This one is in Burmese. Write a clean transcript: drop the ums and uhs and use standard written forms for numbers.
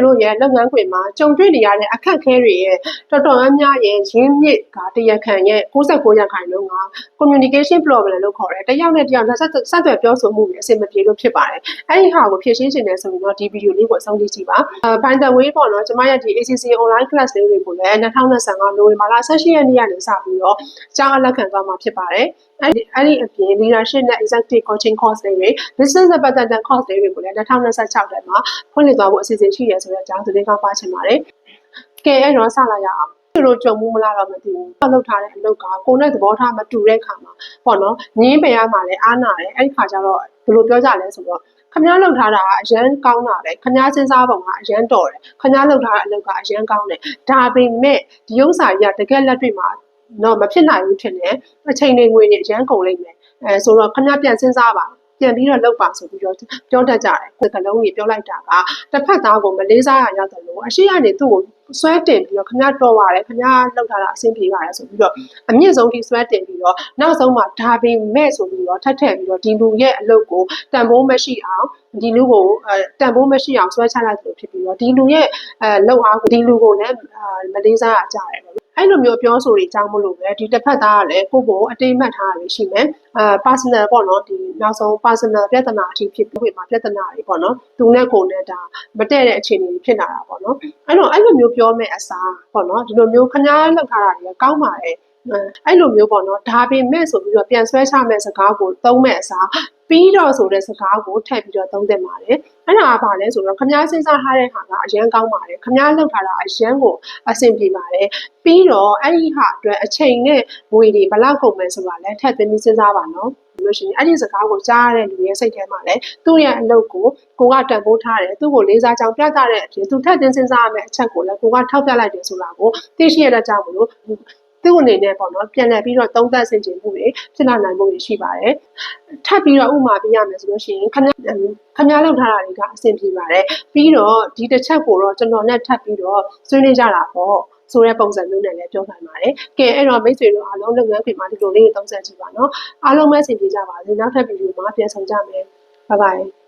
တို့ရဲ့လုပ်ငန်းခွင်မှာကြုံတွေ့နေရတဲ့အခက်အခဲတွေရဲ့တော်တော်များများရဲ့ရင်းမြစ်ကတရားခံရဲ့69%က communication problem လို့ခေါ်တယ်။တစ်ယောက်နဲ့တစ်ယောက်ဆက်သွယ်ပြောဆိုမှုတွေအဆင်မပြေလို့ဖြစ်ပါတယ်။အဲ့ဒီဟာကိုဖြည့်ရှင်းခြင်းနဲ့ဆိုရင်တော့ဒီဗီဒီယိုလေးကိုအဆုံးထိကြည့်ပါ။ by the way ပေါ့နော်ကျမရဲ့ဒီ ACC online class လေးတွေကိုလည်း2025နိုဝင်ဘာလ18ရက်နေ့ကနေစပြီးတော့ကြားအလက်ခံသွားမှာဖြစ်ပါတယ်။အဲ့ဒီအပြင် leadership နဲ့ executive coaching course တွေ business နဲ့ပတ်သက်တဲ့ course တွေကိုလည်း2026ထဲမှာဖွင့်လှစ်သွားဖို့အစီအစဉ်ရှိရဆိုတဲ့အကြောင်းသတင်းကောင်းပါချင်ပါတယ်။ကဲအဲ့တော့စလာရအောင်။တို့ကြုံမှုမလားတော့မသိဘူး။လုပ်ထားတဲ့အလုပ်ကကိုယ်နဲ့သဘောထားမတူတဲ့ခါမှာပေါ့နော်။ငင်းပယ်ရမှာလည်းအားနာတယ်။အဲ့ဒီခါကျတော့ဘယ်လိုပြောကြလဲဆိုတော့ခမားလောက်ထားတာအရန်ကောင်းတာလေခမားစဉ်းစားပုံကအရန်တော်တယ်ခမားလောက်ထားတဲ့အလုပ်ကအရန်ကောင်းတယ်ဒါပေမဲ့ဒီဥစ္စာကြီးကတကယ်လက်တွေ့မှာတော့မဖြစ်နိုင်ဘူးထင်တယ်အချိန်တွေငွေတွေအရန်ကုန်လိမ့်မယ်ဆိုတော့ခမားပြန်စဉ်းစားပါပြန်ပြီးတော့လောက်ပါဆိုပြီးတော့ပြောတတ်ကြတယ်စကလုံးကြီးပြောလိုက်တာကတစ်ဖက်သားကိုမလေးစားရရတယ်လို့အရှိကနေသူ့ကိုဆွဲတင်ပြီးတော့ခမားတော်ပါတယ်ခမားလောက်ထားတာအဆင်ပြေပါတယ်ဆိုပြီးတော့အမြင့်ဆုံးထိဆွဲတင်ပြီးတော့နောက်ဆုံးမှဒါပေမဲ့ဆိုပြီးတော့ထပ်ထည့်ပြီးတော့ဒီလူရဲ့အလုပ်ကိုတန်ဖိုးမရှိအောင်ဒီလူကိုတန်ဖိုးမရှိအောင်ဆွဲချလိုက်လို့ဖြစ်ပြီးတော့ဒီလူရဲ့လောက်အားကိုဒီလူကိုလည်းမလေးစားရကြတယ်ပေါ့အဲ့လိုမျိုးပြောဆိုတွေကြောင်းမလို့ပဲဒီတစ်ဖက်သားကလည်းကိုယ့်ကိုအတိတ်မှတ်ထားရရှိမယ်personal ပေါ့နော်ဒီနောက်ဆုံး personal ပြဿနာအထိဖြစ်ပြီးမှာပြဿနာတွေပေါ့နော်သူနဲ့ကိုယ်နဲ့ဒါမတည့်တဲ့အခြေအနေတွေဖြစ်လာတာပေါ့နော်အဲ့လိုမျိုးပြောမဲ့အစားပေါ့နော်ဒီလိုမျိုးခမားလောက်ထားတာတွေကကောင်းပါတယ်အဲ့လိုမျိုးပေါ့နော်ဒါပေမဲ့ဆိုပြီးတော့ပြန်ဆွဲချမဲ့စကားကိုသုံးမဲ့အစားပြီးတော့ဆိုတဲ့စကားကိုထည့်ပြီးတော့သုံးသင့်ပါတယ်အဲ့ဒါကဘာလဲဆိုတော့ခမားစဉ်းစားထားတဲ့ဟာကအရန်ကောင်းပါတယ်ခမားလောက်ထားတာအရန်ကိုအဆင်ပြေပါတယ်ပြီးတော့အဲ့ဒီဟာအတွက်အချိန်နဲ့ငွေတွေဘယ်လောက်ကုန်မယ်ဆိုတာလည်းထည့်သွင်းပြီးစဉ်းစားပါနော်လို့ရှိရင်အဲ့ဒီစကားကိုကြားရတဲ့လူရဲ့စိတ်ထဲမှာလည်းသူ့ရဲ့အလုပ်ကိုကတန်ဖိုးထားတယ်သူ့ကိုလေးစားကြောင်ပြသတဲ့အပြင်သူထပ်တင်စဉ်းစားရမယ့်အချက်ကိုလည်းကထောက်ပြလိုက်တယ်ဆိုတာကိုသိရှိရတဲ့ကြောင့်မလို့သူ့အနေနဲ့ပေါ့နော်ပြန်လည်ပြီးတော့သုံးသပ်ဆင်ခြင်မှုတွေဖြစ်လာနိုင်မှုတွေရှိပါတယ်ထပ်ပြီးတော့ဥမာပြရမယ်ဆိုလို့ရှိရင်ခမားလောက်ထားတာတွေကအဆင်ပြေပါတယ်ပြီးတော့ဒီတစ်ချက်ကိုတော့ကျွန်တော်နဲ့ထပ်ပြီးတော့ဆွေးနွေးကြတာပေါ့ဆိုတဲ့ပုံစံမျိုးနဲ့လည်းပြောနိုင်ပါတယ်။ကဲအဲ့တော့မိတ်ဆွေတို့အားလုံးလုပ်ငန်းခွင်မှာဒီလိုလေးသုံးသပ်ကြည့်ပါနော်။အားလုံးပဲဆင်ပြေကြပါစေ။နောက်ထပ်ဗီဒီယိုမှာပြန်ဆောင်ကြမယ်။ Bye bye